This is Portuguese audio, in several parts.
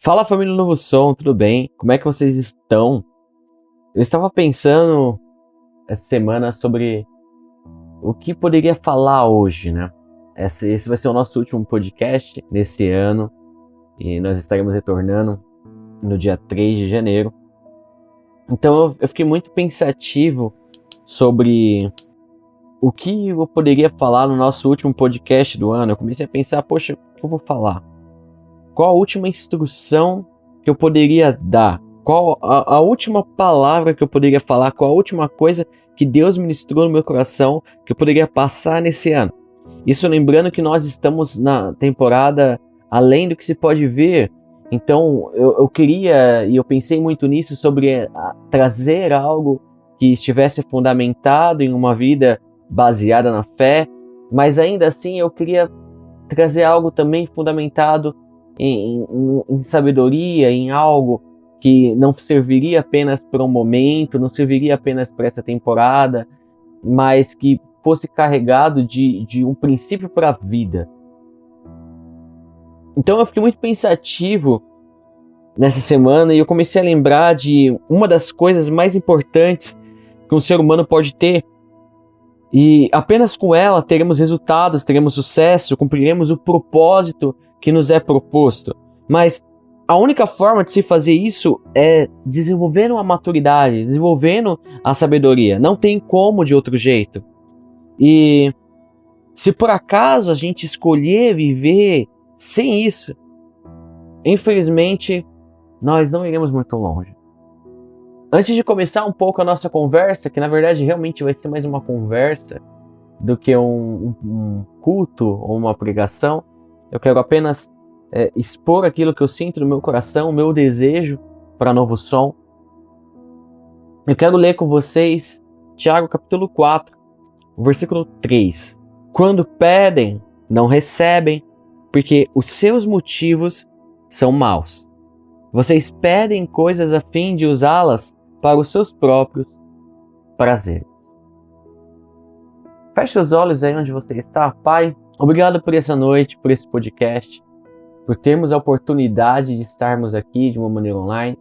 Fala, família Novo Som, tudo bem? Como é que vocês estão? Eu estava pensando essa semana sobre o que poderia falar hoje, né? Esse vai ser o nosso último podcast nesse ano e nós estaremos retornando no dia 3 de janeiro. Então eu fiquei muito pensativo sobre o que eu poderia falar no nosso último podcast do ano. Eu comecei a pensar, poxa, o que eu vou falar? Qual a última instrução que eu poderia dar? Qual a última palavra que eu poderia falar? Qual a última coisa que Deus ministrou no meu coração que eu poderia passar nesse ano? Isso lembrando que nós estamos na temporada Além do que se pode ver. Então eu queria, e eu pensei muito nisso, sobre trazer algo que estivesse fundamentado em uma vida baseada na fé, mas ainda assim eu queria trazer algo também fundamentado em sabedoria, em algo que não serviria apenas para um momento, não serviria apenas para essa temporada, mas que fosse carregado de um princípio para a vida. Então eu fiquei muito pensativo nessa semana e eu comecei a lembrar de uma das coisas mais importantes que um ser humano pode ter, e apenas com ela teremos resultados, teremos sucesso, cumpriremos o propósito que nos é proposto. Mas a única forma de se fazer isso é desenvolvendo a maturidade, desenvolvendo a sabedoria. Não tem como de outro jeito. E se por acaso a gente escolher viver sem isso, infelizmente nós não iremos muito longe. Antes de começar um pouco a nossa conversa, que na verdade realmente vai ser mais uma conversa do que um culto ou uma pregação, eu quero apenas expor aquilo que eu sinto no meu coração, o meu desejo para Novo Som. Eu quero ler com vocês Tiago capítulo 4, versículo 3. Quando pedem, não recebem, porque os seus motivos são maus. Vocês pedem coisas a fim de usá-las para os seus próprios prazeres. Feche os olhos aí onde você está. Pai, obrigado por essa noite, por esse podcast, por termos a oportunidade de estarmos aqui de uma maneira online.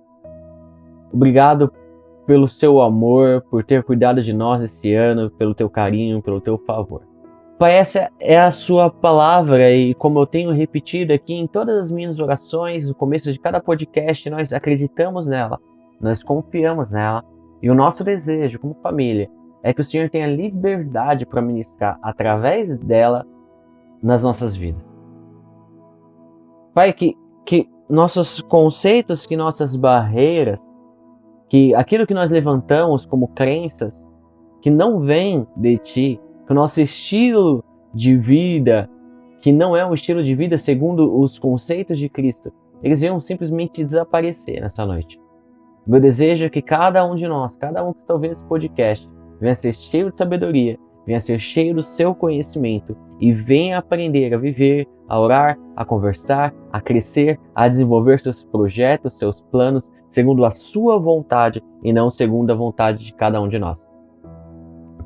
Obrigado pelo seu amor, por ter cuidado de nós esse ano, pelo teu carinho, pelo teu favor. Pai, essa é a sua palavra e como eu tenho repetido aqui em todas as minhas orações, no começo de cada podcast, nós acreditamos nela, nós confiamos nela e o nosso desejo como família é que o Senhor tenha liberdade para ministrar através dela nas nossas vidas. Pai, que nossos conceitos, que nossas barreiras, que aquilo que nós levantamos como crenças que não vem de Ti, que o nosso estilo de vida, que não é um estilo de vida segundo os conceitos de Cristo, eles venham simplesmente desaparecer nessa noite. Meu desejo é que cada um de nós, cada um que está ouvindo esse podcast, venha ser cheio de sabedoria, venha ser cheio do seu conhecimento e venha aprender a viver, a orar, a conversar, a crescer, a desenvolver seus projetos, seus planos, segundo a sua vontade e não segundo a vontade de cada um de nós.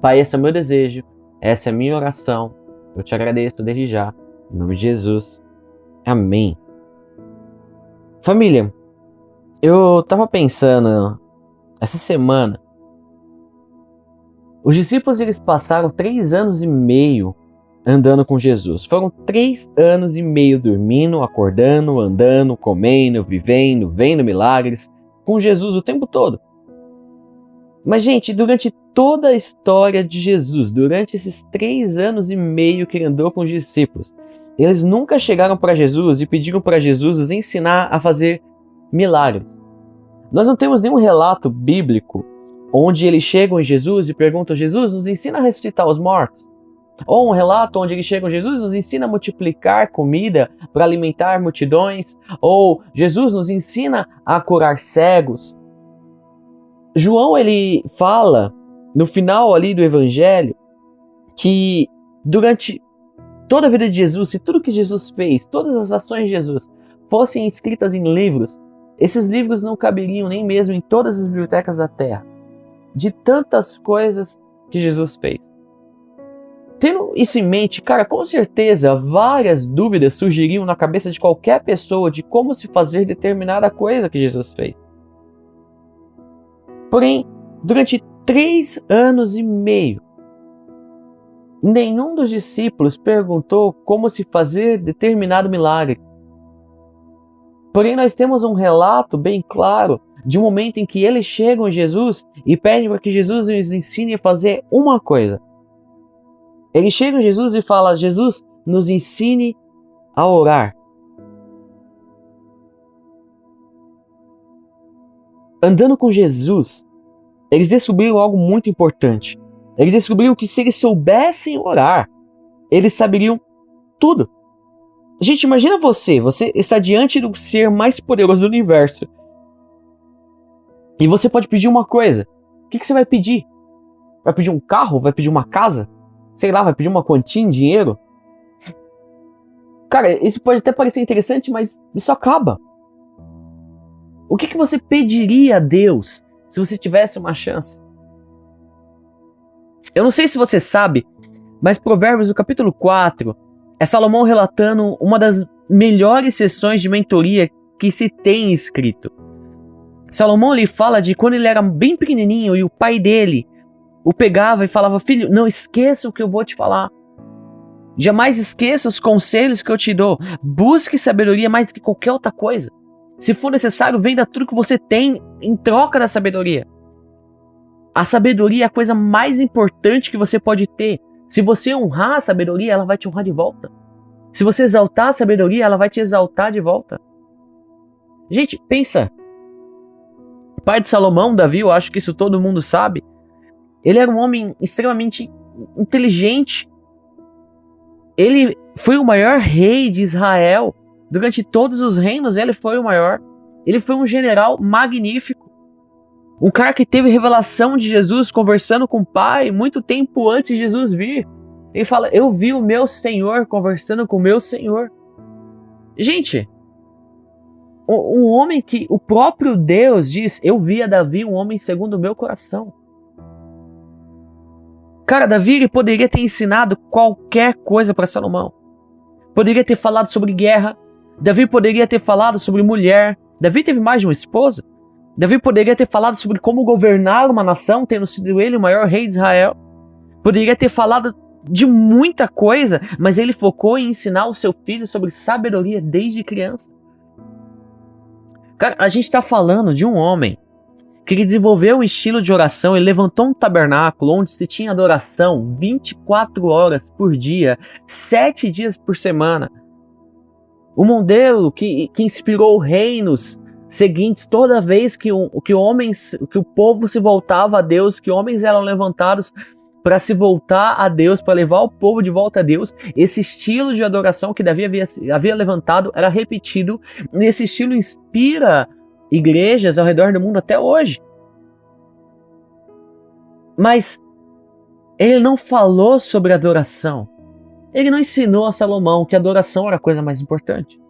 Pai, esse é o meu desejo, essa é a minha oração. Eu te agradeço desde já, em nome de Jesus. Amém. Família, eu estava pensando essa semana, os discípulos eles passaram 3 anos e meio andando com Jesus. Foram 3 anos e meio dormindo, acordando, andando, comendo, vivendo, vendo milagres com Jesus o tempo todo. Mas, gente, durante toda a história de Jesus, durante esses 3 anos e meio que ele andou com os discípulos, eles nunca chegaram para Jesus e pediram para Jesus os ensinar a fazer milagres. Nós não temos nenhum relato bíblico onde eles chegam em Jesus e perguntam: Jesus, nos ensina a ressuscitar os mortos. Ou um relato onde eles chegam: Jesus, nos ensina a multiplicar comida para alimentar multidões. Ou Jesus, nos ensina a curar cegos. João, ele fala no final ali do evangelho que durante toda a vida de Jesus, se tudo que Jesus fez, todas as ações de Jesus fossem escritas em livros, esses livros não caberiam nem mesmo em todas as bibliotecas da terra, de tantas coisas que Jesus fez. Tendo isso em mente, cara, com certeza várias dúvidas surgiriam na cabeça de qualquer pessoa de como se fazer determinada coisa que Jesus fez. Porém, durante 3 anos e meio, nenhum dos discípulos perguntou como se fazer determinado milagre. Porém, nós temos um relato bem claro de um momento em que eles chegam em Jesus e pedem para que Jesus lhes ensine a fazer uma coisa. Eles chegam em Jesus e falam: Jesus, nos ensine a orar. Andando com Jesus, eles descobriram algo muito importante. Eles descobriram que se eles soubessem orar, eles saberiam tudo. Gente, imagina você está diante do ser mais poderoso do universo. E você pode pedir uma coisa. O que você vai pedir? Vai pedir um carro? Vai pedir uma casa? Sei lá, vai pedir uma quantia em dinheiro? Cara, isso pode até parecer interessante, mas isso acaba. O que você pediria a Deus se você tivesse uma chance? Eu não sei se você sabe, mas Provérbios, no capítulo 4, é Salomão relatando uma das melhores sessões de mentoria que se tem escrito. Salomão lhe fala de quando ele era bem pequenininho e o pai dele o pegava e falava: filho, não esqueça o que eu vou te falar. Jamais esqueça os conselhos que eu te dou. Busque sabedoria mais do que qualquer outra coisa. Se for necessário, venda tudo que você tem em troca da sabedoria. A sabedoria é a coisa mais importante que você pode ter. Se você honrar a sabedoria, ela vai te honrar de volta. Se você exaltar a sabedoria, ela vai te exaltar de volta. Gente, pensa. O pai de Salomão, Davi, eu acho que isso todo mundo sabe. Ele era um homem extremamente inteligente. Ele foi o maior rei de Israel. Durante todos os reinos, ele foi o maior. Ele foi um general magnífico. Um cara que teve revelação de Jesus conversando com o Pai muito tempo antes de Jesus vir. Ele fala: eu vi o meu Senhor conversando com o meu Senhor. Gente, um homem que o próprio Deus diz: eu vi a Davi, um homem segundo o meu coração. Cara, Davi ele poderia ter ensinado qualquer coisa para Salomão. Poderia ter falado sobre guerra. Davi poderia ter falado sobre mulher. Davi teve mais de uma esposa. Davi poderia ter falado sobre como governar uma nação, tendo sido ele o maior rei de Israel. Poderia ter falado de muita coisa, mas ele focou em ensinar o seu filho sobre sabedoria desde criança. Cara, a gente está falando de um homem que ele desenvolveu um estilo de oração, ele levantou um tabernáculo onde se tinha adoração 24 horas por dia, 7 dias por semana. Um modelo que inspirou reinos seguintes toda vez que o povo se voltava a Deus, que homens eram levantados para se voltar a Deus, para levar o povo de volta a Deus. Esse estilo de adoração que Davi havia levantado era repetido, e esse estilo inspira igrejas ao redor do mundo até hoje. Mas ele não falou sobre adoração. Ele não ensinou a Salomão que a adoração era a coisa mais importante.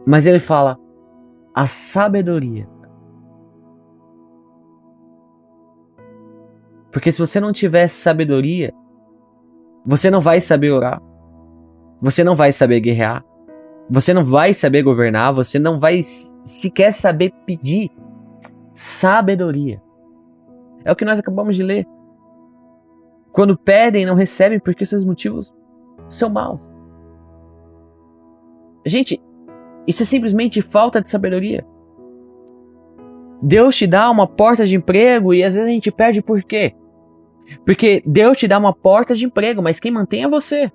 Mas ele fala: a sabedoria. Porque se você não tivesse sabedoria, você não vai saber orar. Você não vai saber guerrear. Você não vai saber governar. Você não vai sequer saber pedir sabedoria. É o que nós acabamos de ler. Quando pedem, não recebem porque seus motivos são maus. Gente, isso é simplesmente falta de sabedoria. Deus te dá uma porta de emprego e às vezes a gente perde por quê? Porque Deus te dá uma porta de emprego, mas quem mantém é você.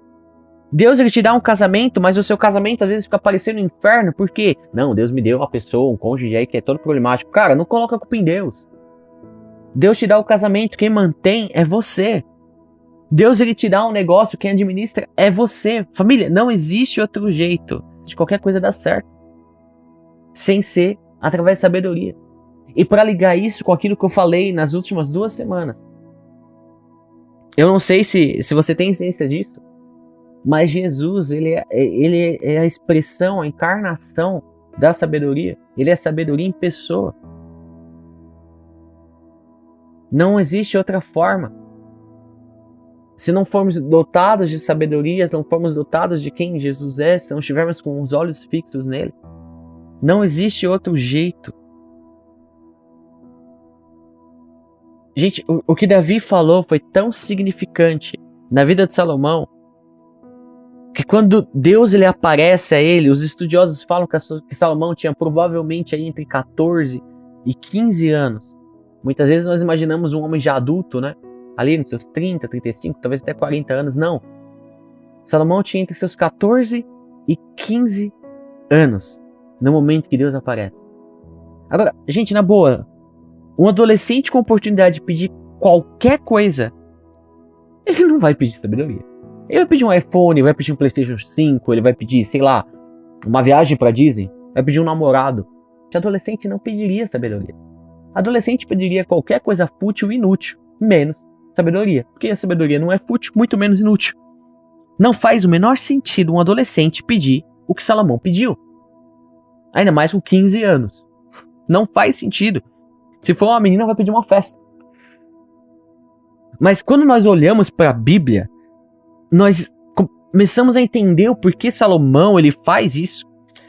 Deus ele te dá um casamento, mas o seu casamento às vezes fica parecendo um inferno. Por quê? Não, Deus me deu uma pessoa, um cônjuge aí que é todo problemático. Cara, não coloca a culpa em Deus. Deus te dá o casamento, quem mantém é você. Deus ele te dá um negócio, quem administra é você. Família, não existe outro jeito de qualquer coisa dar certo sem ser através de sabedoria. E para ligar isso com aquilo que eu falei nas últimas 2 semanas, eu não sei se você tem ciência disso, mas Jesus ele é a expressão, a encarnação da sabedoria. Ele é sabedoria em pessoa. Não existe outra forma. Se não formos dotados de sabedoria, se não formos dotados de quem Jesus é, se não estivermos com os olhos fixos nele, não existe outro jeito. Gente, o que Davi falou foi tão significante na vida de Salomão, que quando Deus ele aparece a ele, os estudiosos falam que Salomão tinha provavelmente aí entre 14 e 15 anos. Muitas vezes nós imaginamos um homem já adulto, né? Ali nos seus 30, 35, talvez até 40 anos. Não. Salomão tinha entre seus 14 e 15 anos no momento que Deus aparece. Agora, gente, na boa, um adolescente com oportunidade de pedir qualquer coisa, ele não vai pedir sabedoria. Ele vai pedir um iPhone, vai pedir um PlayStation 5, ele vai pedir, sei lá, uma viagem pra Disney, vai pedir um namorado. O adolescente não pediria sabedoria. Adolescente pediria qualquer coisa fútil e inútil, menos sabedoria. Porque a sabedoria não é fútil, muito menos inútil. Não faz o menor sentido um adolescente pedir o que Salomão pediu. Ainda mais com 15 anos. Não faz sentido. Se for uma menina, vai pedir uma festa. Mas quando nós olhamos para a Bíblia, nós começamos a entender o porquê Salomão ele faz isso.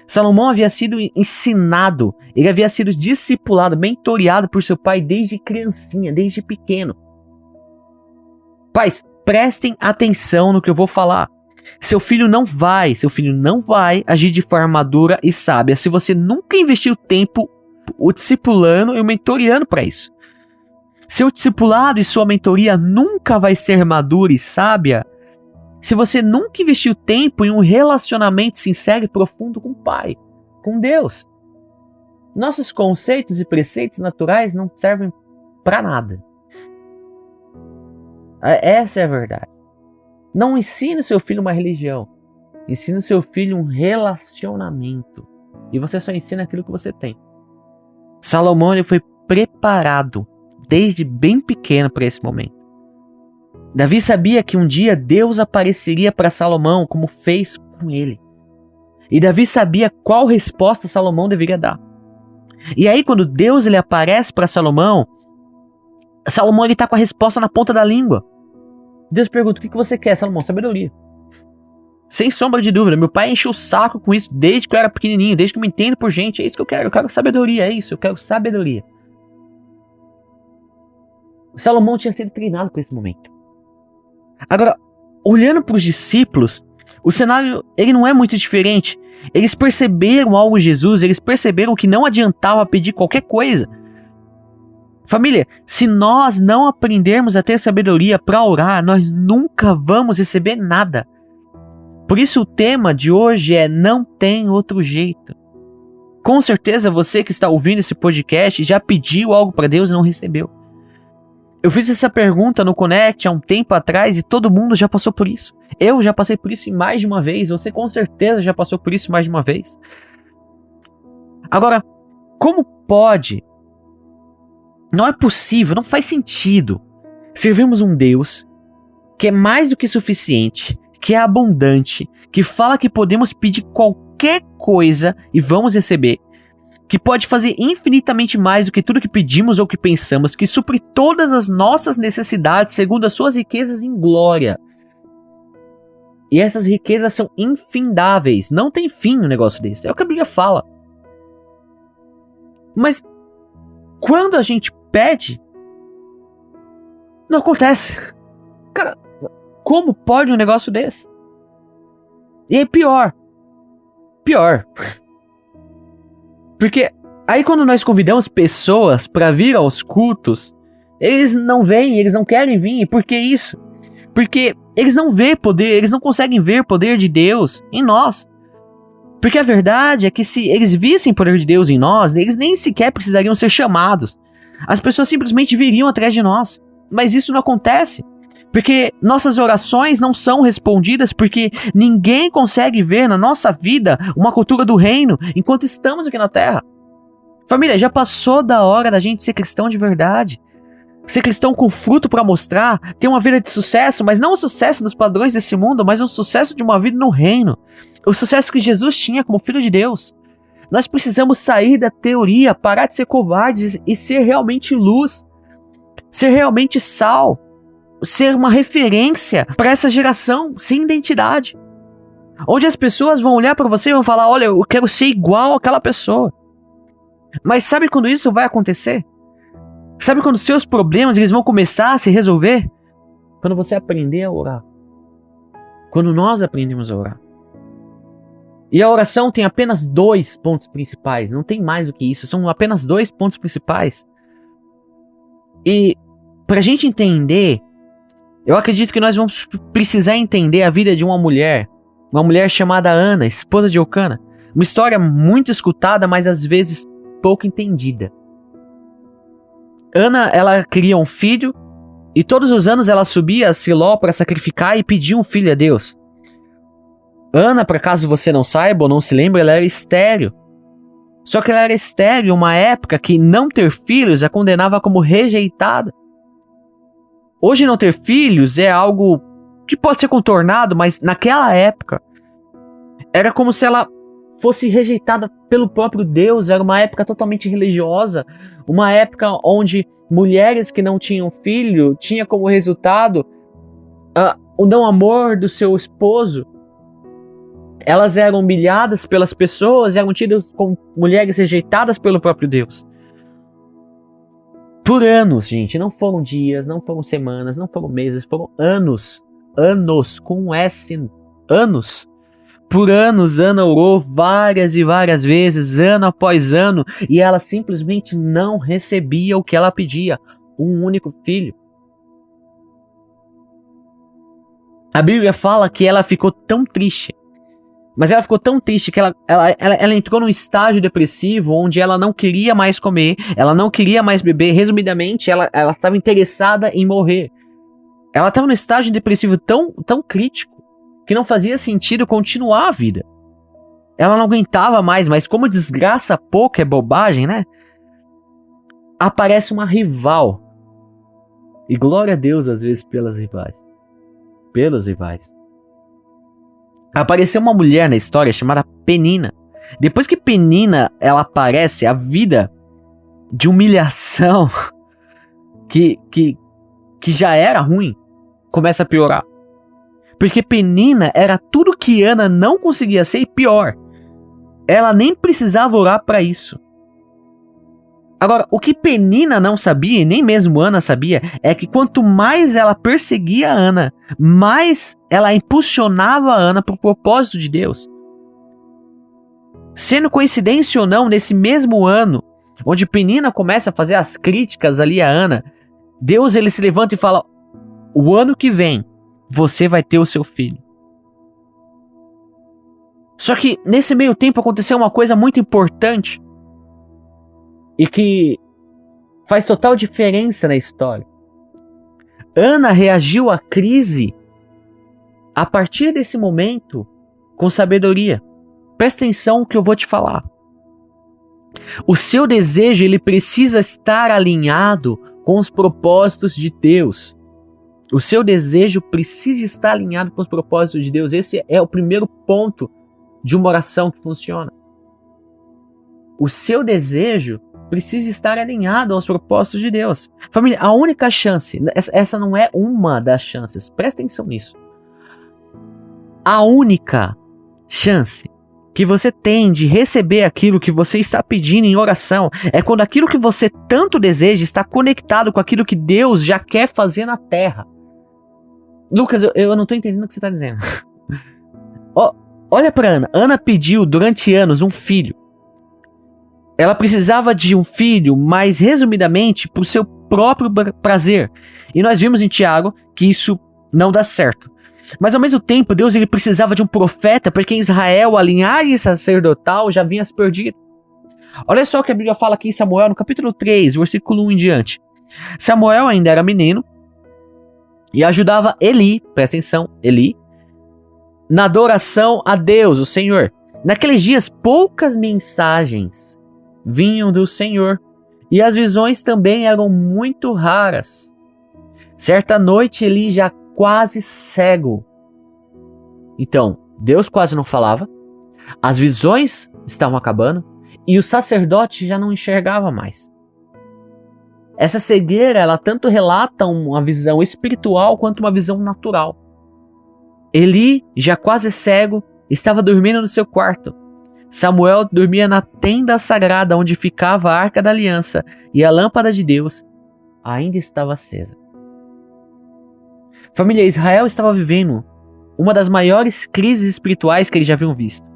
Salomão havia sido ensinado, ele havia sido discipulado, mentoreado por seu pai desde criancinha, desde pequeno. Pais, prestem atenção no que eu vou falar. Seu filho não vai agir de forma madura e sábia se você nunca investiu tempo o discipulando e o mentoreando para isso. Seu discipulado e sua mentoria nunca vai ser madura e sábia se você nunca investiu tempo em um relacionamento sincero e profundo com o Pai, com Deus. Nossos conceitos e preceitos naturais não servem para nada. Essa é a verdade. Não ensine seu filho uma religião. Ensine seu filho um relacionamento. E você só ensina aquilo que você tem. Salomão ele foi preparado desde bem pequeno para esse momento. Davi sabia que um dia Deus apareceria para Salomão como fez com ele. E Davi sabia qual resposta Salomão deveria dar. E aí quando Deus ele aparece para Salomão ele está com a resposta na ponta da língua. Deus pergunta, o que você quer, Salomão? Sabedoria. Sem sombra de dúvida, meu pai encheu o saco com isso desde que eu era pequenininho, desde que eu me entendo por gente, é isso que eu quero sabedoria, é isso, eu quero sabedoria. Salomão tinha sido treinado para esse momento. Agora, olhando para os discípulos, o cenário ele não é muito diferente. Eles perceberam algo em Jesus, eles perceberam que não adiantava pedir qualquer coisa. Família, se nós não aprendermos a ter sabedoria para orar, nós nunca vamos receber nada. Por isso o tema de hoje é não tem outro jeito. Com certeza você que está ouvindo esse podcast já pediu algo para Deus e não recebeu. Eu fiz essa pergunta no Connect há um tempo atrás e todo mundo já passou por isso. Eu já passei por isso mais de uma vez, você com certeza já passou por isso mais de uma vez. Agora, como pode? Não é possível, não faz sentido servirmos um Deus que é mais do que suficiente, que é abundante, que fala que podemos pedir qualquer coisa e vamos receber, que pode fazer infinitamente mais do que tudo que pedimos ou que pensamos, que supre todas as nossas necessidades segundo as suas riquezas em glória. E essas riquezas são infindáveis, não tem fim um negócio desse, é o que a Bíblia fala. Mas quando a gente pede, não acontece. Cara, como pode um negócio desse? E é pior. Porque aí quando nós convidamos pessoas para vir aos cultos, eles não vêm, eles não querem vir. E por que isso? Porque eles não vê poder, eles não conseguem ver o poder de Deus em nós. Porque a verdade é que se eles vissem o poder de Deus em nós, eles nem sequer precisariam ser chamados. As pessoas simplesmente viriam atrás de nós. Mas isso não acontece. Porque nossas orações não são respondidas porque ninguém consegue ver na nossa vida uma cultura do reino enquanto estamos aqui na terra. Família, já passou da hora da gente ser cristão de verdade. Ser cristão com fruto para mostrar, ter uma vida de sucesso, mas não o sucesso dos padrões desse mundo, mas um sucesso de uma vida no reino. O sucesso que Jesus tinha como Filho de Deus. Nós precisamos sair da teoria, parar de ser covardes e ser realmente luz. Ser realmente sal. ser uma referência para essa geração sem identidade. Onde as pessoas vão olhar para você e vão falar, olha, eu quero ser igual àquela pessoa. Mas sabe quando isso vai acontecer? Sabe quando seus problemas eles vão começar a se resolver? Quando você aprender a orar. Quando nós aprendemos a orar. E a oração tem apenas 2 pontos principais. Não tem mais do que isso. São apenas 2 pontos principais. E pra gente entender, eu acredito que nós vamos precisar entender a vida de uma mulher chamada Ana, esposa de Eucana. Uma história muito escutada, mas às vezes pouco entendida. Ana, ela queria um filho e todos os anos ela subia a Siló para sacrificar e pedir um filho a Deus. Ana, por acaso você não saiba ou não se lembra, ela era estéril. Só que ela era estéril em uma época que não ter filhos a condenava como rejeitada. Hoje não ter filhos é algo que pode ser contornado, mas naquela época era como se ela fosse rejeitada pelo próprio Deus. Era uma época totalmente religiosa, uma época onde mulheres que não tinham filho tinham como resultado o não amor do seu esposo. Elas eram humilhadas pelas pessoas, eram tidas como mulheres rejeitadas pelo próprio Deus. Por anos, gente, não foram dias, não foram semanas, não foram meses, foram anos. Anos, com um S, anos. Por anos, Ana orou várias e várias vezes, ano após ano, e ela simplesmente não recebia o que ela pedia, um único filho. A Bíblia fala que ela ficou tão triste, mas ela ficou tão triste que ela entrou num estágio depressivo onde ela não queria mais comer, ela não queria mais beber. Resumidamente, ela estava interessada em morrer. Ela estava num estágio depressivo tão crítico que não fazia sentido continuar a vida. Ela não aguentava mais, mas como desgraça pouco é bobagem, né? Aparece uma rival. E glória a Deus às vezes pelas rivais. Pelos rivais. Apareceu uma mulher na história chamada Penina. Depois que Penina ela aparece, a vida de humilhação que já era ruim começa a piorar. Porque Penina era tudo que Ana não conseguia ser e pior. Ela nem precisava orar para isso. Agora, o que Penina não sabia, e nem mesmo Ana sabia, é que quanto mais ela perseguia Ana, mais ela impulsionava a Ana para o propósito de Deus. Sendo coincidência ou não, nesse mesmo ano, onde Penina começa a fazer as críticas ali a Ana, Deus ele se levanta e fala, o ano que vem, você vai ter o seu filho. Só que nesse meio tempo aconteceu uma coisa muito importante e que faz total diferença na história. Ana reagiu à crise a partir desse momento com sabedoria. Presta atenção no que eu vou te falar. O seu desejo ele precisa estar alinhado com os propósitos de Deus. O seu desejo precisa estar alinhado com os propósitos de Deus. Esse é o primeiro ponto de uma oração que funciona. O seu desejo precisa estar alinhado aos propósitos de Deus. Família, a única chance, essa não é uma das chances, presta atenção nisso. A única chance que você tem de receber aquilo que você está pedindo em oração é quando aquilo que você tanto deseja está conectado com aquilo que Deus já quer fazer na terra. Lucas, eu não estou entendendo o que você está dizendo. Olha para Ana. Ana pediu durante anos um filho. Ela precisava de um filho, mas resumidamente, para o seu próprio prazer. E nós vimos em Tiago que isso não dá certo. Mas ao mesmo tempo, Deus ele precisava de um profeta, porque em Israel a linhagem sacerdotal já vinha se perdido. Olha só o que a Bíblia fala aqui em Samuel, no capítulo 3, versículo 1 em diante. Samuel ainda era menino e ajudava Eli, presta atenção, Eli, na adoração a Deus, o Senhor. Naqueles dias, poucas mensagens vinham do Senhor e as visões também eram muito raras. Certa noite, Eli já quase cego. Então, Deus quase não falava, as visões estavam acabando e o sacerdote já não enxergava mais. Essa cegueira, ela tanto relata uma visão espiritual quanto uma visão natural. Eli, já quase cego, estava dormindo no seu quarto. Samuel dormia na tenda sagrada onde ficava a Arca da Aliança e a lâmpada de Deus ainda estava acesa. Família, Israel estava vivendo uma das maiores crises espirituais que eles já haviam visto.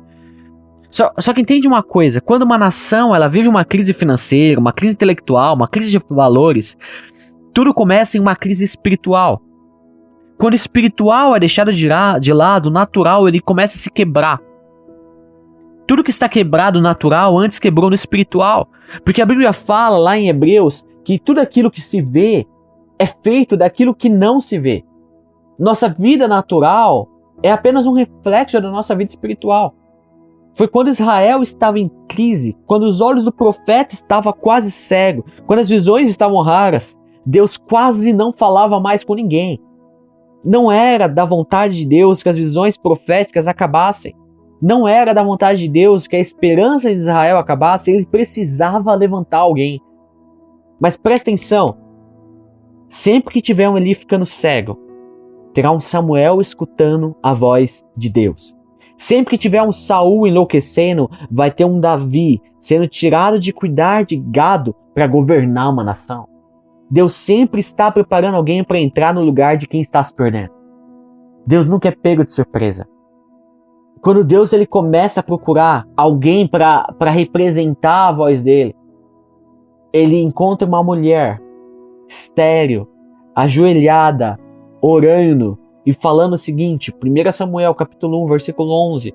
Só que entende uma coisa, quando uma nação ela vive uma crise financeira, uma crise intelectual, uma crise de valores, tudo começa em uma crise espiritual. Quando o espiritual é deixado de lado, o natural ele começa a se quebrar. Tudo que está quebrado no natural antes quebrou no espiritual. Porque a Bíblia fala lá em Hebreus que tudo aquilo que se vê é feito daquilo que não se vê. Nossa vida natural é apenas um reflexo da nossa vida espiritual. Foi quando Israel estava em crise, quando os olhos do profeta estavam quase cegos, quando as visões estavam raras, Deus quase não falava mais com ninguém. Não era da vontade de Deus que as visões proféticas acabassem. Não era da vontade de Deus que a esperança de Israel acabasse. Ele precisava levantar alguém. Mas presta atenção. Sempre que tiver um Eli ficando cego, terá um Samuel escutando a voz de Deus. Sempre que tiver um Saul enlouquecendo, vai ter um Davi sendo tirado de cuidar de gado para governar uma nação. Deus sempre está preparando alguém para entrar no lugar de quem está se perdendo. Deus nunca é pego de surpresa. Quando Deus ele começa a procurar alguém para representar a voz dele, ele encontra uma mulher estéril, ajoelhada, orando e falando o seguinte, 1 Samuel capítulo 1, versículo 11.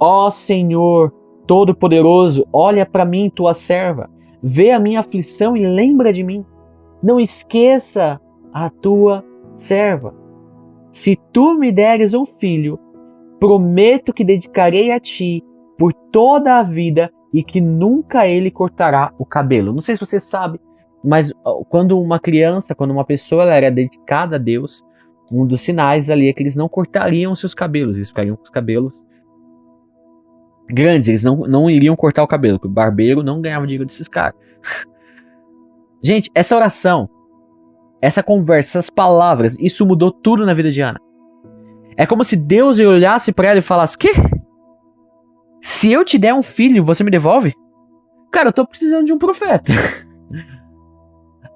Ó Senhor Todo-Poderoso, olha para mim, tua serva, vê a minha aflição e lembra de mim. Não esqueça a tua serva. Se tu me deres um filho, prometo que dedicarei a ti por toda a vida e que nunca ele cortará o cabelo. Não sei se você sabe, mas quando uma criança, quando uma pessoa ela era dedicada a Deus, um dos sinais ali é que eles não cortariam seus cabelos, eles ficariam com os cabelos grandes, eles não iriam cortar o cabelo, porque o barbeiro não ganhava dinheiro desses caras. Gente, essa oração, essa conversa, essas palavras, isso mudou tudo na vida de Ana. É como se Deus olhasse para ela e falasse, quê? Se eu te der um filho, você me devolve? Cara, eu tô precisando de um profeta.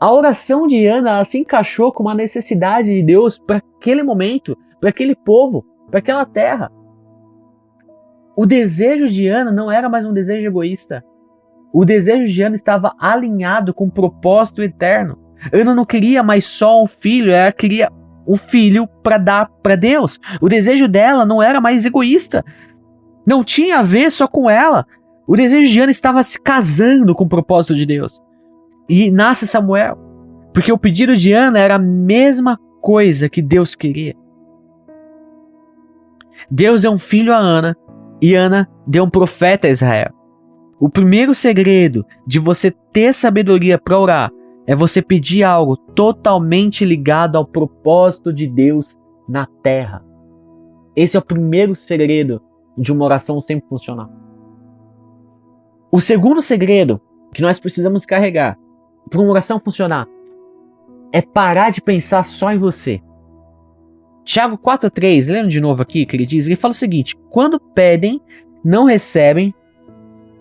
A oração de Ana ela se encaixou com uma necessidade de Deus para aquele momento, para aquele povo, para aquela terra. O desejo de Ana não era mais um desejo egoísta. O desejo de Ana estava alinhado com o propósito eterno. Ana não queria mais só um filho, ela queria um filho para dar para Deus. O desejo dela não era mais egoísta. Não tinha a ver só com ela. O desejo de Ana estava se casando com o propósito de Deus. E nasce Samuel. Porque o pedido de Ana era a mesma coisa que Deus queria. Deus deu um filho a Ana e Ana deu um profeta a Israel. O primeiro segredo de você ter sabedoria para orar é você pedir algo totalmente ligado ao propósito de Deus na terra. Esse é o primeiro segredo de uma oração sempre funcionar. O segundo segredo que nós precisamos carregar para uma oração funcionar é parar de pensar só em você. Tiago 4,3, lendo de novo aqui que ele diz, ele fala o seguinte, quando pedem, não recebem,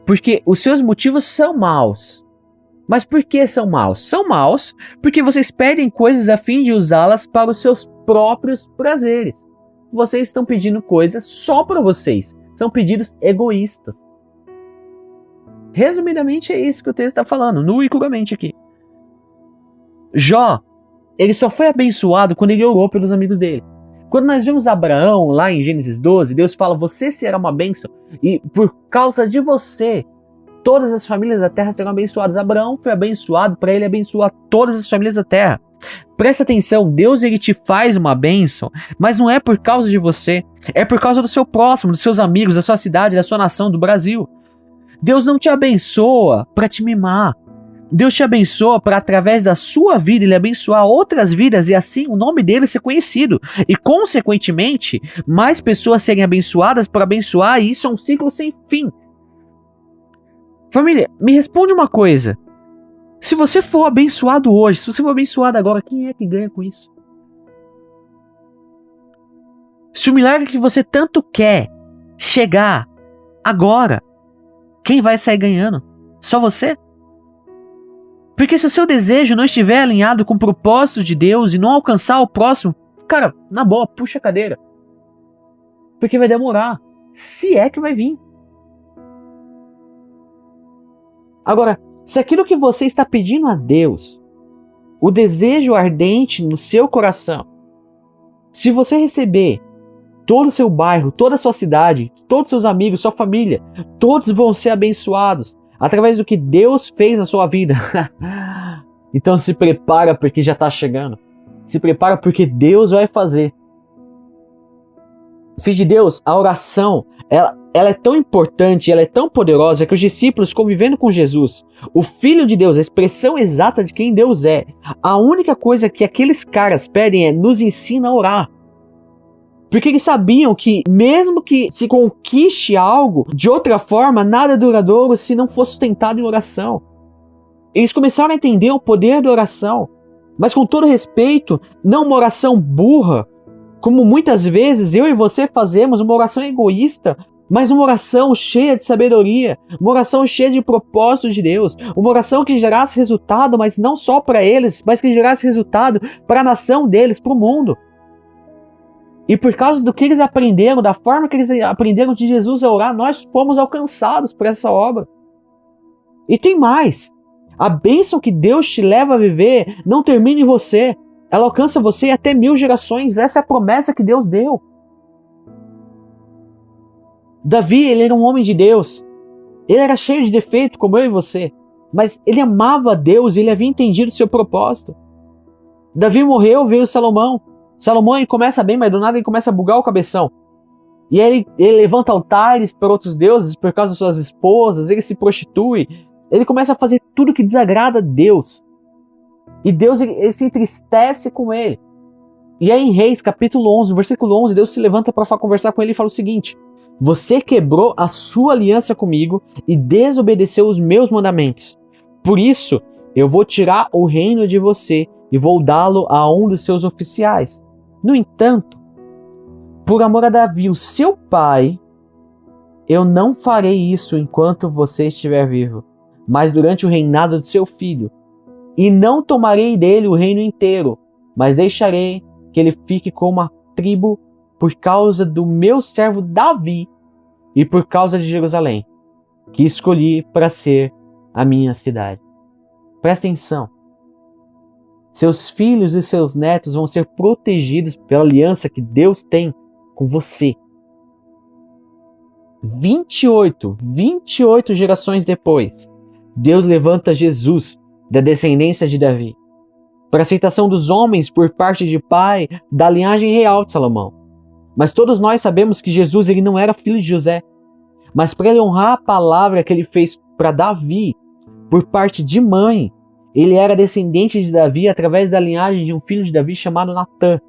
porque os seus motivos são maus. Mas por que são maus? São maus porque vocês pedem coisas a fim de usá-las para os seus próprios prazeres. Vocês estão pedindo coisas só para vocês. São pedidos egoístas. Resumidamente é isso que o texto está falando, nu e crudamente aqui. Jó, ele só foi abençoado quando ele orou pelos amigos dele. Quando nós vemos Abraão lá em Gênesis 12, Deus fala, você será uma bênção e por causa de você, todas as famílias da terra serão abençoadas. Abraão foi abençoado para ele abençoar todas as famílias da terra. Presta atenção, Deus ele te faz uma bênção, mas não é por causa de você, é por causa do seu próximo, dos seus amigos, da sua cidade, da sua nação, do Brasil. Deus não te abençoa para te mimar. Deus te abençoa para, através da sua vida, Ele abençoar outras vidas e assim o nome dele ser conhecido. E, consequentemente, mais pessoas serem abençoadas por abençoar, e isso é um ciclo sem fim. Família, me responde uma coisa. Se você for abençoado hoje, se você for abençoado agora, quem é que ganha com isso? Se o milagre que você tanto quer chegar agora, quem vai sair ganhando? Só você? Porque se o seu desejo não estiver alinhado com o propósito de Deus e não alcançar o próximo, cara, na boa, puxa a cadeira. Porque vai demorar. Se é que vai vir. Agora, se aquilo que você está pedindo a Deus, o desejo ardente no seu coração, se você receber, todo o seu bairro, toda a sua cidade, todos os seus amigos, sua família, todos vão ser abençoados através do que Deus fez na sua vida. Então se prepara porque já está chegando. Se prepara porque Deus vai fazer. Filho de Deus, a oração, ela é tão importante, ela é tão poderosa que os discípulos convivendo com Jesus, o Filho de Deus, a expressão exata de quem Deus é, a única coisa que aqueles caras pedem é nos ensina a orar. Porque eles sabiam que mesmo que se conquiste algo, de outra forma, nada é duradouro se não for sustentado em oração. Eles começaram a entender o poder da oração, mas com todo respeito, não uma oração burra, como muitas vezes eu e você fazemos, uma oração egoísta, mas uma oração cheia de sabedoria, uma oração cheia de propósito de Deus, uma oração que gerasse resultado, mas não só para eles, mas que gerasse resultado para a nação deles, para o mundo. E por causa do que eles aprenderam, da forma que eles aprenderam de Jesus a orar, nós fomos alcançados por essa obra. E tem mais. A bênção que Deus te leva a viver não termina em você. Ela alcança você até 1000 gerações. Essa é a promessa que Deus deu. Davi, ele era um homem de Deus. Ele era cheio de defeitos, como eu e você. Mas ele amava a Deus e ele havia entendido o seu propósito. Davi morreu, veio Salomão. Salomão ele começa bem, mas do nada ele começa a bugar o cabeção. E aí ele levanta altares para outros deuses por causa das suas esposas, ele se prostitui, ele começa a fazer tudo que desagrada a Deus. E Deus ele se entristece com ele. E aí em Reis, capítulo 11, versículo 11, Deus se levanta para conversar com ele e fala o seguinte: você quebrou a sua aliança comigo e desobedeceu os meus mandamentos. Por isso, eu vou tirar o reino de você e vou dá-lo a um dos seus oficiais. No entanto, por amor a Davi, o seu pai, eu não farei isso enquanto você estiver vivo, mas durante o reinado de seu filho. E não tomarei dele o reino inteiro, mas deixarei que ele fique com uma tribo por causa do meu servo Davi e por causa de Jerusalém, que escolhi para ser a minha cidade. Presta atenção. Seus filhos e seus netos vão ser protegidos pela aliança que Deus tem com você. 28 gerações depois, Deus levanta Jesus da descendência de Davi, para aceitação dos homens por parte de pai da linhagem real de Salomão. Mas todos nós sabemos que Jesus ele não era filho de José, mas para ele honrar a palavra que ele fez para Davi por parte de mãe, ele era descendente de Davi através da linhagem de um filho de Davi chamado Natã.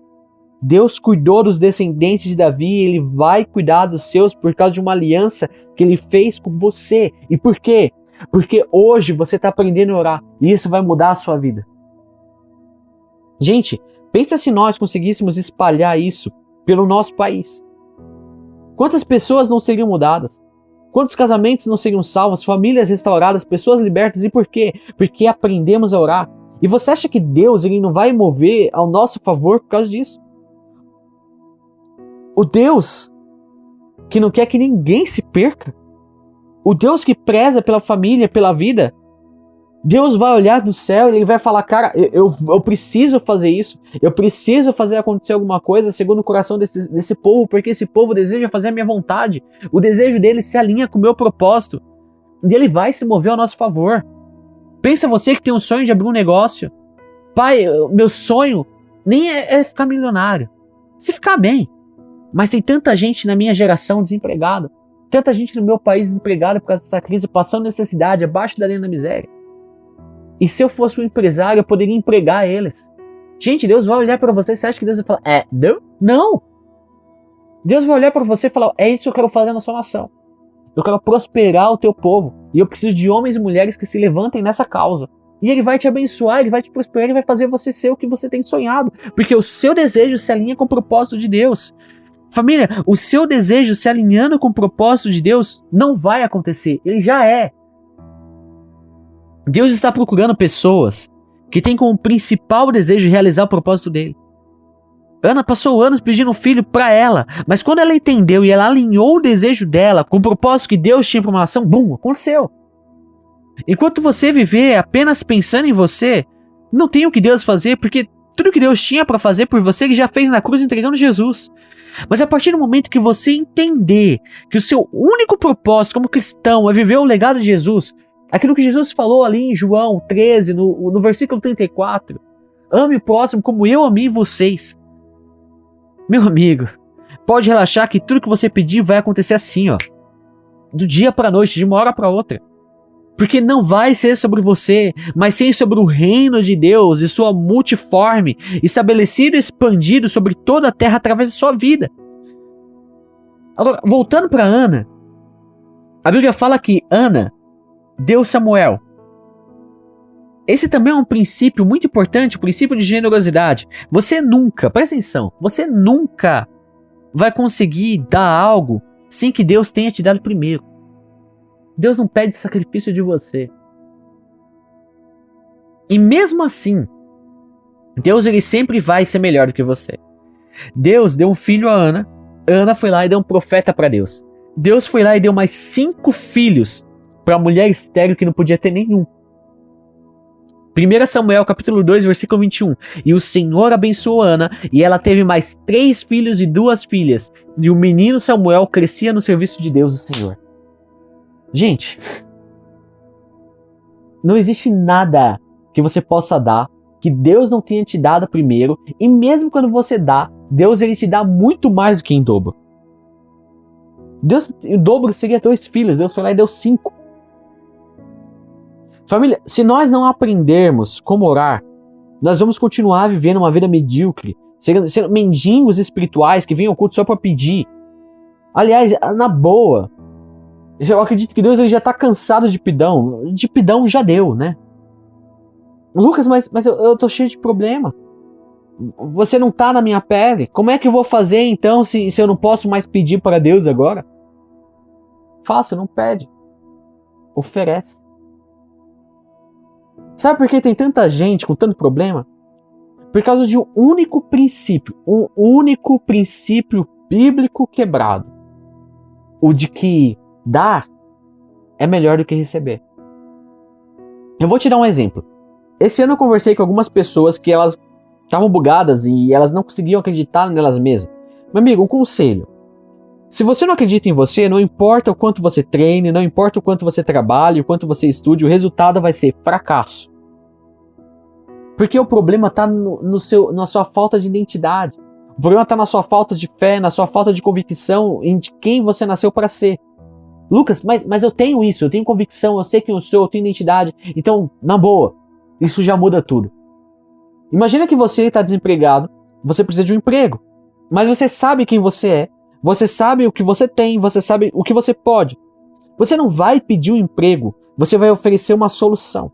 Deus cuidou dos descendentes de Davi e ele vai cuidar dos seus por causa de uma aliança que ele fez com você. E por quê? Porque hoje você está aprendendo a orar e isso vai mudar a sua vida. Gente, pensa se nós conseguíssemos espalhar isso pelo nosso país. Quantas pessoas não seriam mudadas? Quantos casamentos não seriam salvos, famílias restauradas, pessoas libertas? E por quê? Porque aprendemos a orar. E você acha que Deus ele não vai mover ao nosso favor por causa disso? O Deus que não quer que ninguém se perca, o Deus que preza pela família, pela vida, Deus vai olhar do céu e ele vai falar, cara, eu preciso fazer isso, eu preciso fazer acontecer alguma coisa segundo o coração desse povo, porque esse povo deseja fazer a minha vontade, o desejo dele se alinha com o meu propósito, e ele vai se mover ao nosso favor. Pensa você que tem um sonho de abrir um negócio. Pai, meu sonho nem é ficar milionário, se ficar bem, mas tem tanta gente na minha geração desempregada, tanta gente no meu país desempregada por causa dessa crise, passando necessidade, abaixo da linha da miséria. E se eu fosse um empresário, eu poderia empregar eles. Gente, Deus vai olhar para você, você acha que Deus vai falar, não? Não! Deus vai olhar para você e falar, é isso que eu quero fazer na sua nação. Eu quero prosperar o teu povo. E eu preciso de homens e mulheres que se levantem nessa causa. E ele vai te abençoar, ele vai te prosperar, ele vai fazer você ser o que você tem sonhado. Porque o seu desejo se alinha com o propósito de Deus. Família, o seu desejo se alinhando com o propósito de Deus não vai acontecer, ele já é. Deus está procurando pessoas que têm como principal desejo realizar o propósito dele. Ana passou anos pedindo um filho para ela, mas quando ela entendeu e ela alinhou o desejo dela com o propósito que Deus tinha para uma nação, bum, aconteceu. Enquanto você viver apenas pensando em você, não tem o que Deus fazer, porque tudo que Deus tinha para fazer por você, ele já fez na cruz entregando Jesus. Mas a partir do momento que você entender que o seu único propósito como cristão é viver o legado de Jesus, aquilo que Jesus falou ali em João 13, no versículo 34, ame o próximo como eu amei vocês. Meu amigo, pode relaxar que tudo que você pedir vai acontecer assim, ó, do dia para a noite, de uma hora para outra. Porque não vai ser sobre você, mas sim sobre o reino de Deus e sua multiforme, estabelecido e expandido sobre toda a terra através da sua vida. Agora, voltando para Ana, a Bíblia fala que Ana deu Samuel. Esse também é um princípio muito importante, o princípio de generosidade. Você nunca, presta atenção, você nunca vai conseguir dar algo sem que Deus tenha te dado primeiro. Deus não pede sacrifício de você. E mesmo assim, Deus ele sempre vai ser melhor do que você. Deus deu um filho a Ana. Ana foi lá e deu um profeta para Deus. Deus foi lá e deu mais 5 filhos para a mulher estéril que não podia ter nenhum. 1 Samuel capítulo 2, versículo 21. E o Senhor abençoou Ana, e ela teve mais 3 filhos e 2 filhas. E o menino Samuel crescia no serviço de Deus, o Senhor. Gente, não existe nada que você possa dar que Deus não tenha te dado primeiro, e mesmo quando você dá, Deus ele te dá muito mais do que em dobro. O dobro seria 2 filhos, Deus foi lá e deu 5. Família, se nós não aprendermos como orar, nós vamos continuar vivendo uma vida medíocre, sendo mendigos espirituais que vêm ao culto só para pedir. Aliás, na boa, eu acredito que Deus ele já está cansado de pedão. De pedão já deu, né? Lucas, mas eu tô cheio de problema. Você não tá na minha pele. Como é que eu vou fazer então se eu não posso mais pedir para Deus agora? Faça, não pede. Oferece. Sabe por que tem tanta gente com tanto problema? Por causa de um único princípio bíblico quebrado. O de que dar é melhor do que receber. Eu vou te dar um exemplo. Esse ano eu conversei com algumas pessoas que elas estavam bugadas e elas não conseguiam acreditar nelas mesmas. Meu amigo, um conselho. Se você não acredita em você, não importa o quanto você treine, não importa o quanto você trabalhe, o quanto você estude, o resultado vai ser fracasso. Porque o problema está na sua falta de identidade. O problema está na sua falta de fé, na sua falta de convicção em de quem você nasceu para ser. Lucas, mas eu tenho isso, eu tenho convicção, eu sei quem eu sou, eu tenho identidade. Então, na boa, isso já muda tudo. Imagina que você está desempregado, você precisa de um emprego. Mas você sabe quem você é, você sabe o que você tem, você sabe o que você pode. Você não vai pedir um emprego, você vai oferecer uma solução.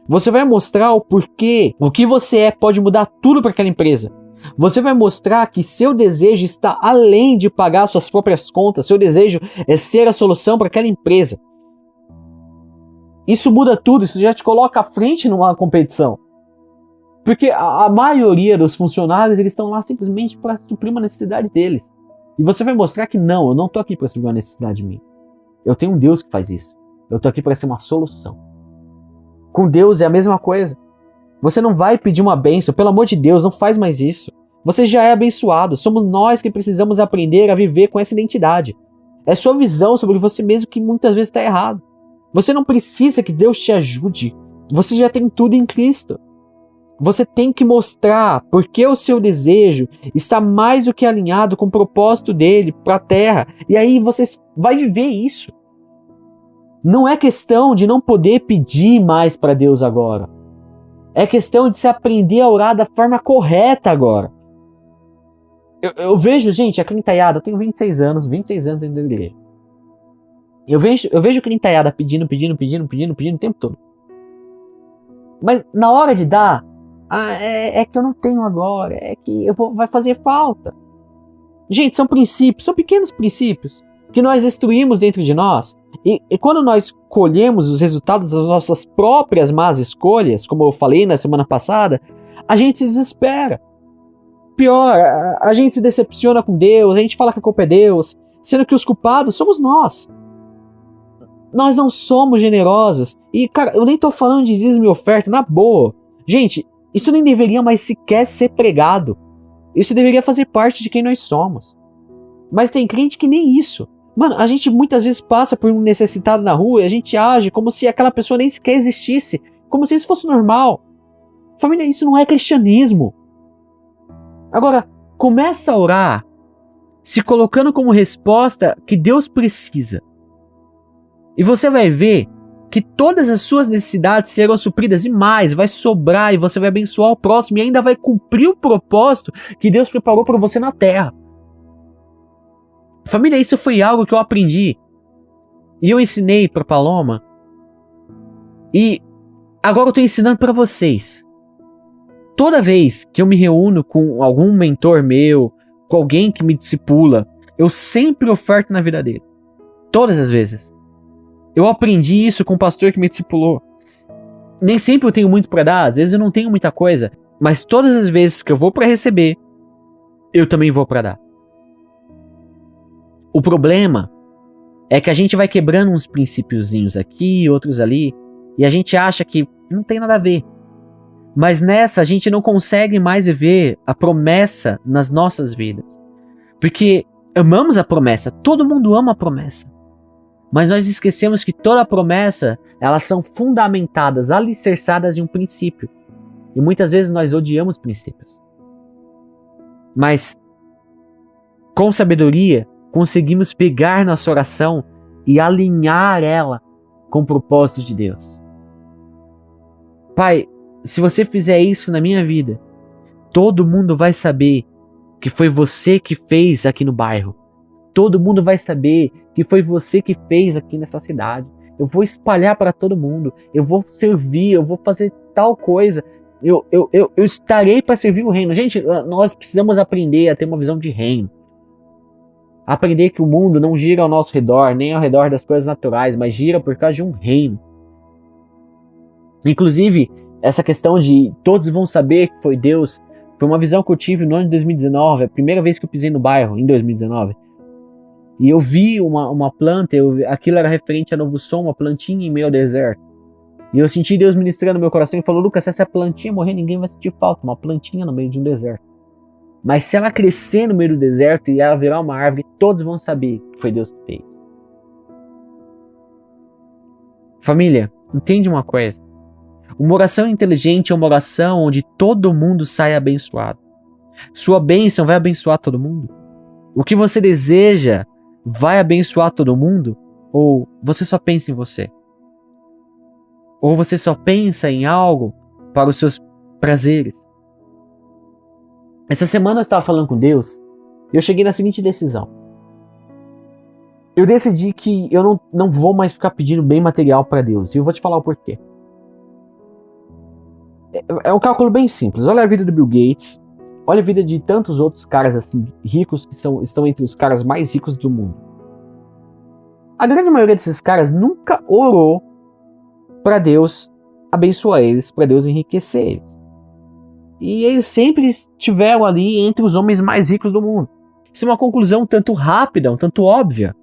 Você vai mostrar o porquê, o que você é pode mudar tudo para aquela empresa. Você vai mostrar que seu desejo está além de pagar suas próprias contas, seu desejo é ser a solução para aquela empresa. Isso muda tudo, isso já te coloca à frente numa competição. Porque a maioria dos funcionários eles estão lá simplesmente para suprir uma necessidade deles. E você vai mostrar que não, eu não estou aqui para suprir uma necessidade minha. Eu tenho um Deus que faz isso. Eu estou aqui para ser uma solução. Com Deus é a mesma coisa. Você não vai pedir uma bênção, pelo amor de Deus, não faz mais isso. Você já é abençoado, somos nós que precisamos aprender a viver com essa identidade. É sua visão sobre você mesmo que muitas vezes está errado. Você não precisa que Deus te ajude, você já tem tudo em Cristo. Você tem que mostrar porque o seu desejo está mais do que alinhado com o propósito dele para a terra. E aí você vai viver isso. Não é questão de não poder pedir mais para Deus agora. É questão de se aprender a orar da forma correta agora. Eu vejo, gente, a crentaiada, eu tenho 26 anos dentro da igreja. Eu vejo a crentaiada pedindo o tempo todo. Mas na hora de dar, é que eu não tenho agora, é que vai fazer falta. Gente, são princípios, são pequenos princípios que nós destruímos dentro de nós. E quando nós colhemos os resultados das nossas próprias más escolhas, como eu falei na semana passada, a gente se desespera. Pior, a gente se decepciona com Deus, a gente fala que a culpa é Deus, sendo que os culpados somos nós. Nós não somos generosos. E, cara, eu nem tô falando de dízimo e oferta, na boa. Gente, isso nem deveria mais sequer ser pregado. Isso deveria fazer parte de quem nós somos. Mas tem crente que nem isso. Mano, a gente muitas vezes passa por um necessitado na rua e a gente age como se aquela pessoa nem sequer existisse. Como se isso fosse normal. Família, isso não é cristianismo. Agora, começa a orar se colocando como resposta que Deus precisa. E você vai ver que todas as suas necessidades serão supridas e mais, vai sobrar e você vai abençoar o próximo e ainda vai cumprir o propósito que Deus preparou para você na terra. Família, isso foi algo que eu aprendi e eu ensinei para Paloma e agora eu estou ensinando para vocês. Toda vez que eu me reúno com algum mentor meu, com alguém que me discipula, eu sempre oferto na vida dele. Todas as vezes. Eu aprendi isso com o pastor que me discipulou. Nem sempre eu tenho muito para dar, às vezes eu não tenho muita coisa, mas todas as vezes que eu vou para receber, eu também vou para dar. O problema é que a gente vai quebrando uns princípiozinhos aqui, outros ali, e a gente acha que não tem nada a ver. Mas nessa a gente não consegue mais viver a promessa nas nossas vidas. Porque amamos a promessa, todo mundo ama a promessa. Mas nós esquecemos que toda promessa, elas são fundamentadas, alicerçadas em um princípio. E muitas vezes nós odiamos princípios. Mas, com sabedoria, conseguimos pegar nossa oração e alinhar ela com o propósito de Deus. Pai, se você fizer isso na minha vida, todo mundo vai saber que foi você que fez aqui no bairro. Todo mundo vai saber que foi você que fez aqui nessa cidade. Eu vou espalhar para todo mundo. Eu vou servir, eu vou fazer tal coisa. Eu estarei para servir o reino. Gente, nós precisamos aprender a ter uma visão de reino. Aprender que o mundo não gira ao nosso redor, nem ao redor das coisas naturais, mas gira por causa de um reino. Inclusive, essa questão de todos vão saber que foi Deus, foi uma visão que eu tive no ano de 2019, a primeira vez que eu pisei no bairro, em 2019. E eu vi uma planta, aquilo era referente a Novo Som, uma plantinha em meio ao deserto. E eu senti Deus ministrando no meu coração e falou: Lucas, se essa plantinha morrer, ninguém vai sentir falta, uma plantinha no meio de um deserto. Mas se ela crescer no meio do deserto e ela virar uma árvore, todos vão saber que foi Deus que fez. Família, entende uma coisa. Uma oração inteligente é uma oração onde todo mundo sai abençoado. Sua bênção vai abençoar todo mundo? O que você deseja vai abençoar todo mundo? Ou você só pensa em você? Ou você só pensa em algo para os seus prazeres? Essa semana eu estava falando com Deus e eu cheguei na seguinte decisão. Eu decidi que eu não vou mais ficar pedindo bem material para Deus. E eu vou te falar o porquê. É um cálculo bem simples. Olha a vida do Bill Gates. Olha a vida de tantos outros caras assim ricos que estão entre os caras mais ricos do mundo. A grande maioria desses caras nunca orou para Deus abençoar eles, para Deus enriquecer eles. E eles sempre estiveram ali entre os homens mais ricos do mundo. Isso é uma conclusão um tanto rápida, um tanto óbvia.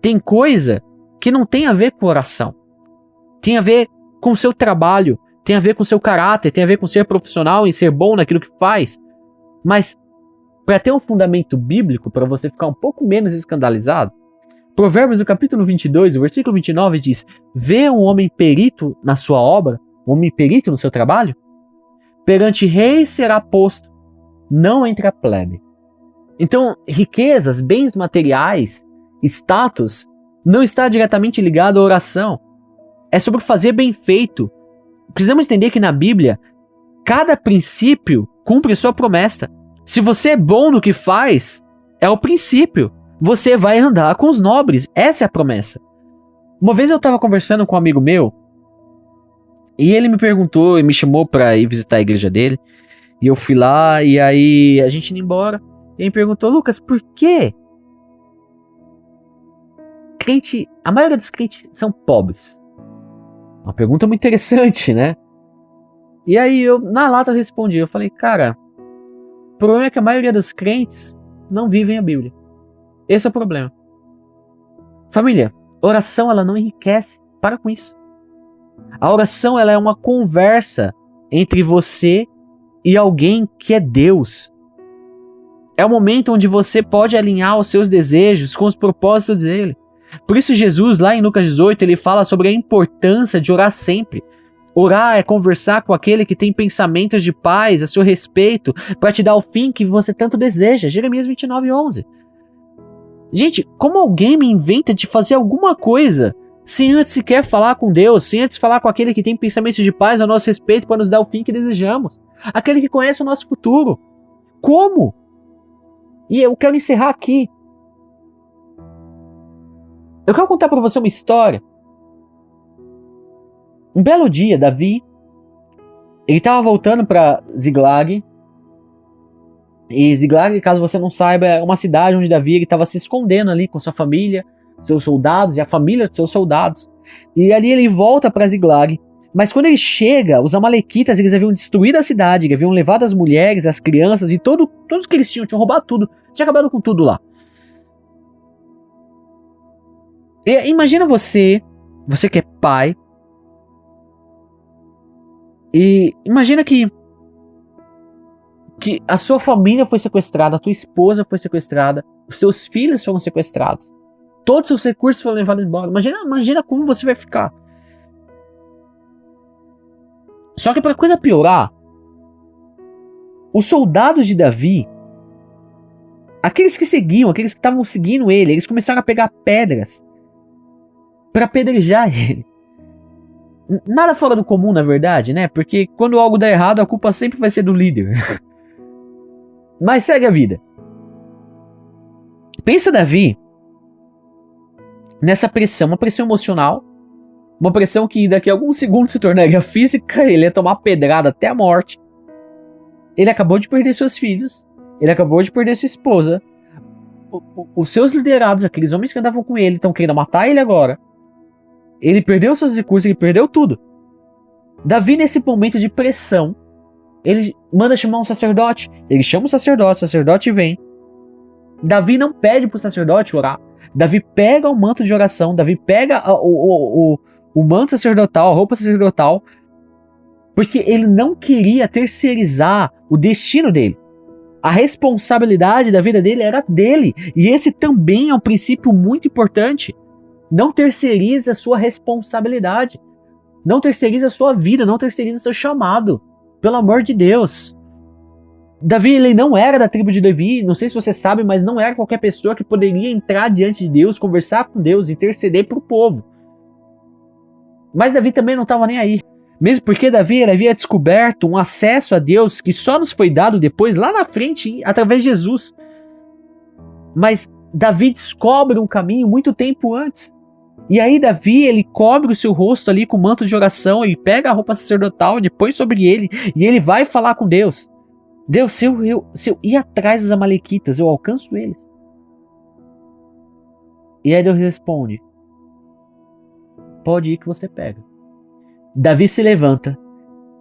Tem coisa que não tem a ver com oração. Tem a ver com o seu trabalho, tem a ver com o seu caráter, tem a ver com ser profissional e ser bom naquilo que faz. Mas, para ter um fundamento bíblico, para você ficar um pouco menos escandalizado, Provérbios, no capítulo 22, o versículo 29 diz: vê um homem perito na sua obra, um homem perito no seu trabalho? Perante reis será posto, não entre a plebe. Então, riquezas, bens materiais, status, não está diretamente ligado à oração. É sobre fazer bem feito. Precisamos entender que na Bíblia, cada princípio cumpre sua promessa. Se você é bom no que faz, é o princípio. Você vai andar com os nobres. Essa é a promessa. Uma vez eu estava conversando com um amigo meu, E ele me perguntou e me chamou pra ir visitar a igreja dele. E eu fui lá, e aí a gente indo embora. E ele me perguntou: Lucas, por quê? A maioria dos crentes são pobres. Uma pergunta muito interessante, né? E aí eu, na lata, eu respondi. Eu falei: cara, o problema é que a maioria dos crentes não vivem a Bíblia. Esse é o problema. Família, oração ela não enriquece. Para com isso. A oração ela é uma conversa entre você e alguém que é Deus. É o momento onde você pode alinhar os seus desejos com os propósitos dele. Por isso Jesus, lá em Lucas 18, ele fala sobre a importância de orar sempre. Orar é conversar com aquele que tem pensamentos de paz a seu respeito para te dar o fim que você tanto deseja. Jeremias 29:11. Gente, como alguém me inventa de fazer alguma coisa sem antes sequer falar com Deus, sem antes falar com aquele que tem pensamentos de paz a nosso respeito para nos dar o fim que desejamos? Aquele que conhece o nosso futuro. Como? E eu quero encerrar aqui. Eu quero contar para você uma história. Um belo dia, Davi, ele estava voltando para Ziklag. E Ziklag, caso você não saiba, é uma cidade onde Davi estava se escondendo ali com sua família, seus soldados e a família de seus soldados. E ali ele volta para Ziklag. Mas quando ele chega, os amalequitas eles haviam destruído a cidade, eles haviam levado as mulheres, as crianças e todos que eles tinham roubado tudo. Tinha acabado com tudo lá. E imagina você que é pai, e imagina que a sua família foi sequestrada, a tua esposa foi sequestrada, os seus filhos foram sequestrados, todos os seus recursos foram levados embora. Imagina como você vai ficar. Só que para coisa piorar, os soldados de Davi, aqueles que estavam seguindo ele, eles começaram a pegar pedras para apedrejar ele. Nada fora do comum, na verdade, né? Porque quando algo dá errado, a culpa sempre vai ser do líder. Mas segue a vida. Pensa Davi nessa pressão, uma pressão emocional, uma pressão que daqui a alguns segundos se tornaria física, ele ia tomar pedrada até a morte. Ele acabou de perder seus filhos, ele acabou de perder sua esposa, os seus liderados, aqueles homens que andavam com ele, estão querendo matar ele agora. Ele perdeu seus recursos, ele perdeu tudo. Davi, nesse momento de pressão, ele manda chamar um sacerdote. Ele chama o sacerdote vem. Davi não pede pro sacerdote orar. Davi pega o manto de oração, Davi pega o manto sacerdotal, a roupa sacerdotal, porque ele não queria terceirizar o destino dele. A responsabilidade da vida dele era dele. E esse também é um princípio muito importante. Não terceirize a sua responsabilidade. Não terceirize a sua vida. Não terceirize o seu chamado. Pelo amor de Deus. Davi, ele não era da tribo de Levi. Não sei se você sabe, mas não era qualquer pessoa que poderia entrar diante de Deus, conversar com Deus, interceder para o povo. Mas Davi também não estava nem aí. Mesmo porque Davi havia descoberto um acesso a Deus que só nos foi dado depois, lá na frente, através de Jesus. Mas Davi descobre um caminho muito tempo antes. E aí Davi, ele cobre o seu rosto ali com o manto de oração, ele pega a roupa sacerdotal, ele põe sobre ele, e ele vai falar com Deus. Deus, se eu ir atrás dos amalequitas, eu alcanço eles. E aí Deus responde: pode ir que você pega. Davi se levanta,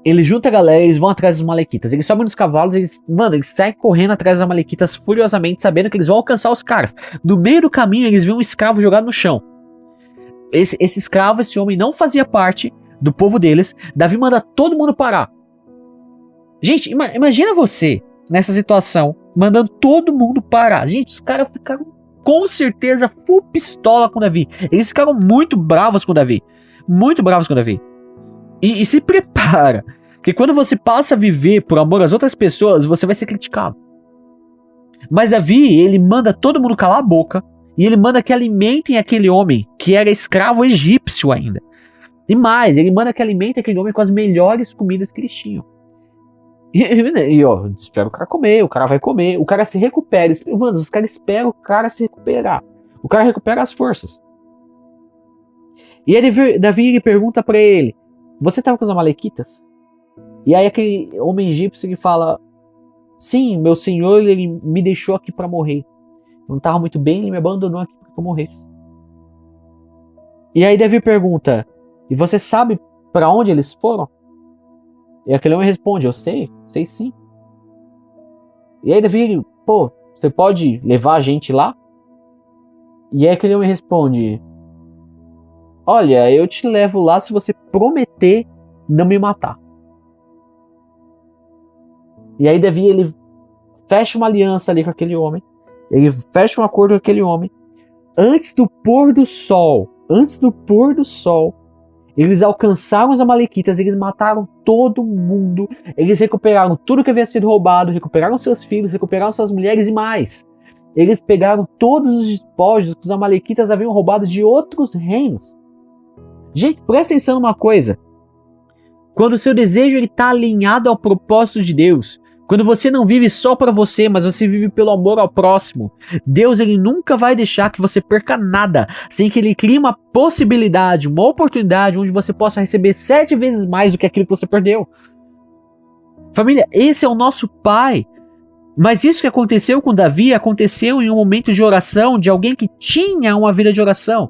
ele junta a galera, eles vão atrás dos amalequitas. Eles sobem nos cavalos, eles saem correndo atrás dos amalequitas furiosamente, sabendo que eles vão alcançar os caras. No meio do caminho, eles viram um escravo jogado no chão. Esse escravo, esse homem não fazia parte do povo deles. Davi manda todo mundo parar. Gente, imagina você nessa situação, mandando todo mundo parar. Gente, os caras ficaram com certeza full pistola com Davi. Eles ficaram muito bravos com Davi. Muito bravos com Davi. E se prepara, que quando você passa a viver por amor às outras pessoas, você vai ser criticado. Mas Davi, ele manda todo mundo calar a boca. E ele manda que alimentem aquele homem, que era escravo egípcio ainda. E mais, ele manda que alimentem aquele homem com as melhores comidas que eles tinham. E ó, espera o cara comer, o cara vai comer, o cara se recupera. Mano, os caras esperam o cara se recuperar. O cara recupera as forças. E aí Davi pergunta pra ele: você estava com os amalequitas? E aí aquele homem egípcio que fala, sim, meu senhor, ele me deixou aqui para morrer. Eu não estava muito bem, ele me abandonou aqui para que eu morresse. E aí Davi pergunta, e você sabe para onde eles foram? E aquele homem responde, eu sei sim. E aí Davi, pô, você pode levar a gente lá? E aí aquele homem responde, olha, eu te levo lá se você prometer não me matar. E aí Davi, ele fecha uma aliança ali com aquele homem. Ele fecha um acordo com aquele homem. Antes do pôr do sol, eles alcançaram os amalequitas, eles mataram todo mundo. Eles recuperaram tudo que havia sido roubado, recuperaram seus filhos, recuperaram suas mulheres e mais. Eles pegaram todos os despojos que os amalequitas haviam roubado de outros reinos. Gente, presta atenção numa coisa. Quando o seu desejo está alinhado ao propósito de Deus, quando você não vive só para você, mas você vive pelo amor ao próximo, Deus ele nunca vai deixar que você perca nada, sem que ele crie uma possibilidade, uma oportunidade onde você possa receber 7 vezes mais do que aquilo que você perdeu. Família, esse é o nosso Pai. Mas isso que aconteceu com Davi aconteceu em um momento de oração de alguém que tinha uma vida de oração.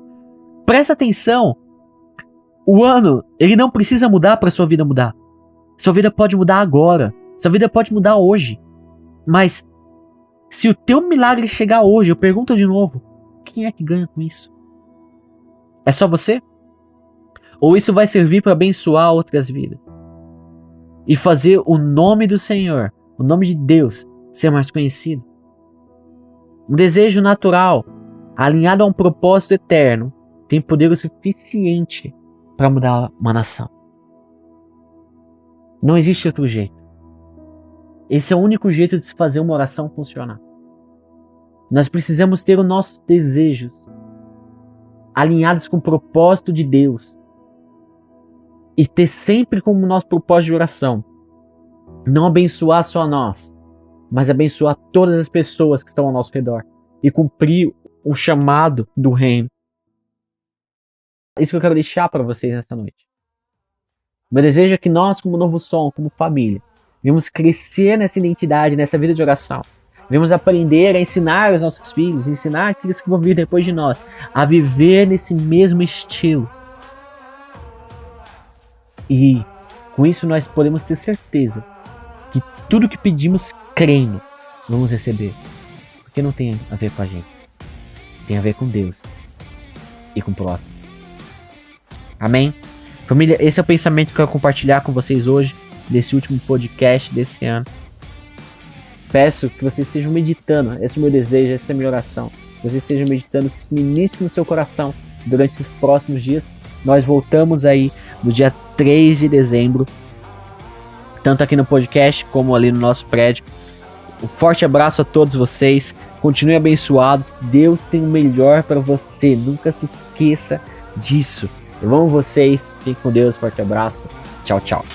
Presta atenção. O ano, ele não precisa mudar para sua vida mudar. Sua vida pode mudar agora. Sua vida pode mudar hoje. Mas se o teu milagre chegar hoje, eu pergunto de novo, quem é que ganha com isso? É só você? Ou isso vai servir para abençoar outras vidas? E fazer o nome do Senhor, o nome de Deus, ser mais conhecido? Um desejo natural, alinhado a um propósito eterno, tem poder o suficiente para mudar uma nação. Não existe outro jeito. Esse é o único jeito de se fazer uma oração funcionar. Nós precisamos ter os nossos desejos alinhados com o propósito de Deus e ter sempre como nosso propósito de oração não abençoar só nós, mas abençoar todas as pessoas que estão ao nosso redor e cumprir o chamado do reino. Isso que eu quero deixar para vocês nessa noite. Meu desejo é que nós, como Novo Som, como família, venhamos crescer nessa identidade, nessa vida de oração. Venhamos aprender a ensinar os nossos filhos, ensinar aqueles que vão vir depois de nós, a viver nesse mesmo estilo. E com isso nós podemos ter certeza que tudo que pedimos crendo, vamos receber. Porque não tem a ver com a gente. Tem a ver com Deus e com o próximo. Amém? Família, esse é o pensamento que eu quero compartilhar com vocês hoje, desse último podcast desse ano. Peço que vocês estejam meditando, esse é o meu desejo, essa é a minha oração. Que vocês estejam meditando, que isso ministre no seu coração durante esses próximos dias. Nós voltamos aí no dia 3 de dezembro, tanto aqui no podcast como ali no nosso prédio. Um forte abraço a todos vocês, continuem abençoados, Deus tem o melhor para você, nunca se esqueça disso. Eu amo vocês, fiquem com Deus, forte abraço, tchau, tchau.